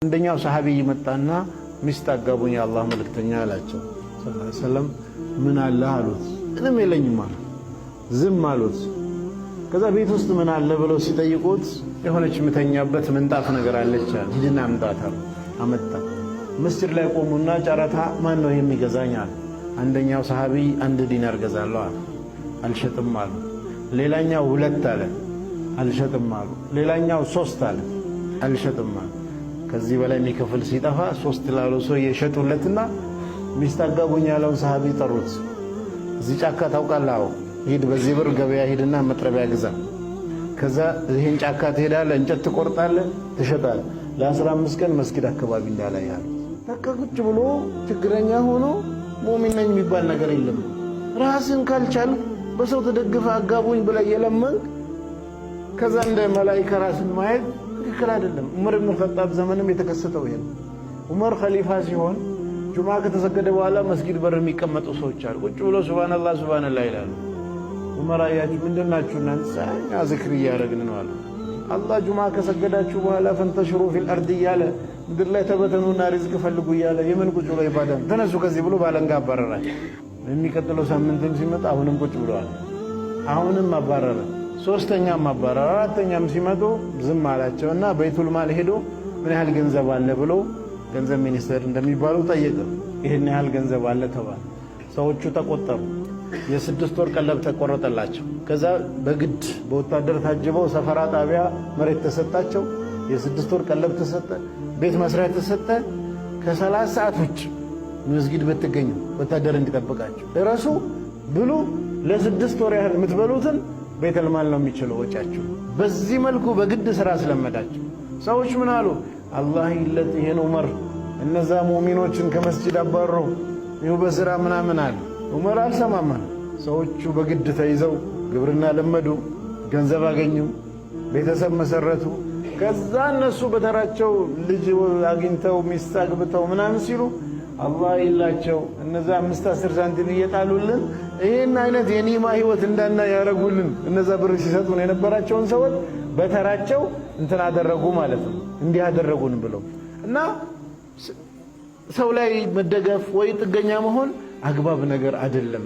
አንደኛው ሰሃቢ መጣና ሚስት አጋቡኝ የአላህ መልእክተኛ አላቸው ሰለላሁ ዐለይሂ ወሰለም። ምን አለ አሉት። ምንም የለኝም አለ። ዝም አሉት። ከዛ ቤት ውስጥ ምን አለ ብለው ሲጠይቁት የሆነች ምተኛበት ምንጣፍ ነገር አለች አለ። ሂድና አምጣት አሉ። አመጣ። መስጂድ ላይ ቆሙና ጨረታ ማን ነው የሚገዛኝ አለ። አንደኛው ሰሃቢ 1 ዲናር ገዛለሁ አለ። አልሸጥም አሉ። ሌላኛው 2 አለ። አልሸጥም አሉ። ሌላኛው 3 አለ። አልሸጥም አሉ። ከዚህ በላይ የሚከፍል ሲጠፋ 3 ላሉ ሰው የሸጡለትና ሚስት አጋቡኝ ያለውን ሰሃቢ ጠሩት። እዚህ ጫካ ታውቃለህ? ሂድ በዚህ ብር ገበያ ሂድና መጥረቢያ ግዛ። ከዛ ይሄን ጫካ ትሄዳለህ፣ እንጨት ትቆርጣለህ፣ ትሸጣለህ። ለ15 ቀን መስጊድ አካባቢ እንዳላያል። ተከኩጭ ብሎ ችግረኛ ሆኖ ሙእሚን ነኝ የሚባል ነገር የለም። ራስን ካልቻል በሰው ተደግፈ አጋቡኝ ብለህ የለመንክ ከዛ እንደ መላእክት ራስን ማየት ትክክል አይደለም። ዑመር ኢብኑ ኸጣብ ዘመንም የተከሰተው ይሄ ነው። ዑመር ኸሊፋ ሲሆን ጁማ ከተሰገደ በኋላ መስጊድ በር የሚቀመጡ ሰዎች አሉ። ቁጭ ብሎ ሱብሃንአላህ ሱብሃንአላህ ይላሉ። ዑመር አያችሁ ምንድናችሁ እናንተ? እኛ ዝክር እያደረግን ነው አለ። አላህ ጁማ ከሰገዳችሁ በኋላ ፈንተሽሩ ፊል አርድ እያለ ምድር ላይ ተበተኑና ሪዝቅ ፈልጉ እያለ የምን ቁጭ ብሎ ይባዳ ተነሱ ከዚህ ብሎ ባለንጋ አባረራቸው። የሚቀጥለው ሳምንትም ሲመጣ አሁንም ቁጭ ብለዋል። አሁንም አባረረ። 3ኛም አባረረ። 4ኛም ሲመጡ ዝም አላቸውና በይቱል ማል ሄዶ ምን ያህል ገንዘብ አለ ብሎ ገንዘብ ሚኒስቴር እንደሚባሉ ጠየቀ። ይሄን ያህል ገንዘብ አለ ተባለ። ሰዎቹ ተቆጠሩ። የ6 ወር ቀለብ ተቆረጠላቸው። ከዛ በግድ በወታደር ታጅበው ሰፈራ ጣቢያ መሬት ተሰጣቸው። የ6 ወር ቀለብ ተሰጠ። ቤት መስሪያ ተሰጠ። ከ30 ሰዓት ውጭ መስጊድ ብትገኙ ወታደር እንዲጠብቃቸው እረሱ ብሉ። ለ6 ወር ያህል የምትበሉትን ቤተል ማል ነው የሚችለው ወጫቸው። በዚህ መልኩ በግድ ስራ ስለመዳቸው ሰዎች ምን አሉ? አላህ ይለት ይሄን ዑመር እነዛ ሙእሚኖችን ከመስጂድ አባረው ይኸው በስራ ምናምን አለ። ዑመር አልሰማማ። ሰዎቹ በግድ ተይዘው ግብርና ለመዱ፣ ገንዘብ አገኙ፣ ቤተሰብ መሰረቱ። ከዛ እነሱ በተራቸው ልጅ አግኝተው ሚስት አግብተው ምናምን ሲሉ አላህ ይላቸው እነዛ 5-10 ሳንቲም እየጣሉልን ይሄን አይነት የኒማ ህይወት እንዳና ያረጉልን እነዛ ብር ሲሰጡን የነበራቸውን ሰዎች በተራቸው እንትን አደረጉ ማለት ነው። እንዲህ አደረጉን ብለው እና ሰው ላይ መደገፍ ወይ ጥገኛ መሆን አግባብ ነገር አይደለም።